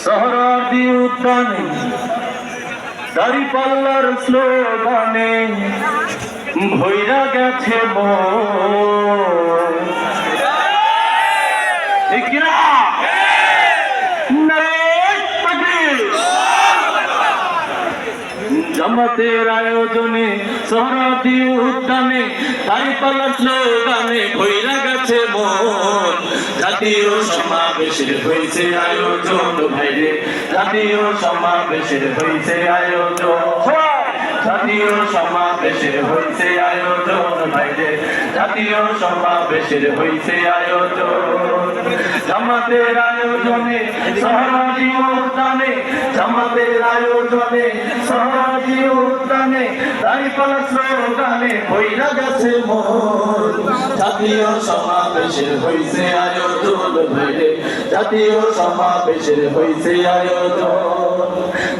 সোহরাওয়ার্দী উদ্যানে দাঁড়িপাল্লার স্লোগানে ভইরা গেছে মন। জামাতের আয়োজনে সোহরাওয়ার্দী উদ্যানে দাঁড়িপাল্লার স্লোগানে ভইরা গেছে মন। জাতীয় সমাবেশের হয়েছে আয়োজন ভাইরে, জাতীয় সমাবেশের হয়েছে আয়োজন, জাতীয় সমাবেশের হয়েছে আয়োজন ভাইরে, জাতীয় সমাবেশের হয়েছে আয়োজন। জামাতের আয়োজনে সোহরাওয়ার্দী উদ্যানে, জামাতের আয়োজনে সোহরাওয়ার্দী উদ্যানে দাঁড়িপাল্লার স্লোগানে ভইরা গেছে মন। জাতীয় সমাবেশের হয়েছে আয়োজন ভাইরে, জাতীয় সমাবেশের হয়েছে আয়োজন,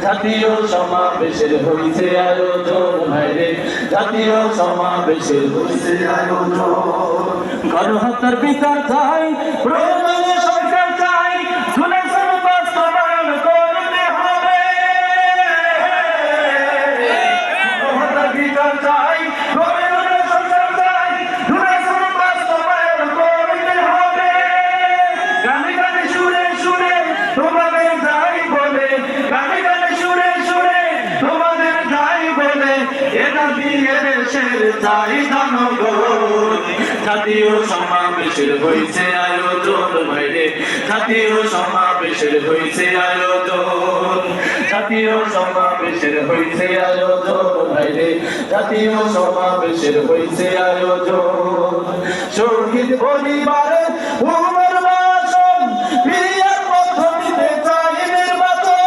জাতীয় সমাবেশের হয়েছে আয়োজন ভাইরে, জাতীয় সমাবেশের হয়েছে আয়োজন। গণহত্যার বিচার চাই, প্রয়োজনে সরকার চাই, জুলাই সনদ বাস্তবায়ন করতে হবে। গণহত্যার বিচার চাই, প্রয়োজনে সরকার চাই, জুলাই সনদ বাস্তবায়ন করতে হবে। গানে গানে সুরে সুরে তোমাদের যাই বলে, গানে গানে সুরে সুরে তোমাদের যাই বলে, এটা দিয়ে দেশের চাই জনগণ। জাতীয় সমাবেশের হয়েছে আয়োজন ভাইরে, জাতীয় সমাবেশের হয়েছে আয়োজন, জাতীয় সমাবেশের হয়েছে আয়োজন ভাইরে, জাতীয় সমাবেশের হয়েছে আয়োজন। শহীদ পরিবারের পুনর্বাসন বিয়ের পদ্ধতিতে চাই নির্বাচন।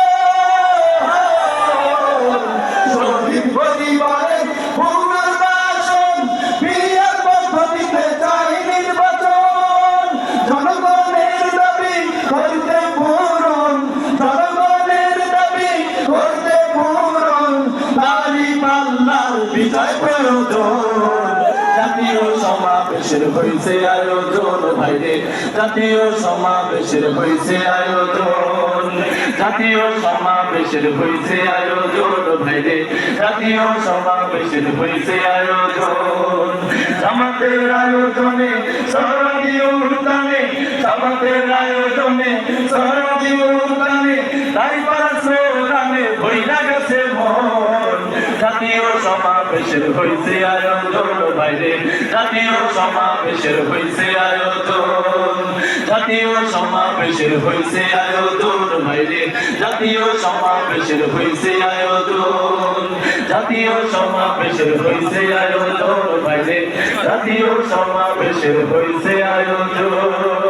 শহীদ পরিবারের পুনর্বাসন বিয়ের পদ্ধতিতে চাই নির্বাচন। জনগণের দাবি করতে পূরণ, জনগণের দাবি করতে পূরণ, দাঁড়িপাল্লার বিজয় প্রয়োজন। জাতীয় সমাবেশের হয়েছে আয়োজন ভাইরে, জাতীয় সমাবেশের হয়েছে আয়োজন, জাতীয় সমাবেশের হয়েছে আয়োজন ভাইরে, জাতীয় সমাবেশের হয়েছে আয়োজন। জামাতের আয়োজনে সোহরাওয়ার্দী উদ্যানে, জামাতের আয়োজনে সোহরাওয়ার্দী উদ্যানে দাঁড়িপাল্লার স্লোগানে ভইরা গেছে মন। জাতীয় সমাবেশের হয়েছে আয়োজন ভাইরে, জাতীয় সমাবেশের হয়েছে আয়োজন, জাতীয় সমাবেশের হয়েছে আয়োজন ভাইরে, জাতীয় সমাবেশের হয়েছে আয়োজন, জাতীয় সমাবেশের হয়েছে আয়োজন ভাইরে, জাতীয় সমাবেশের হয়েছে আয়োজন।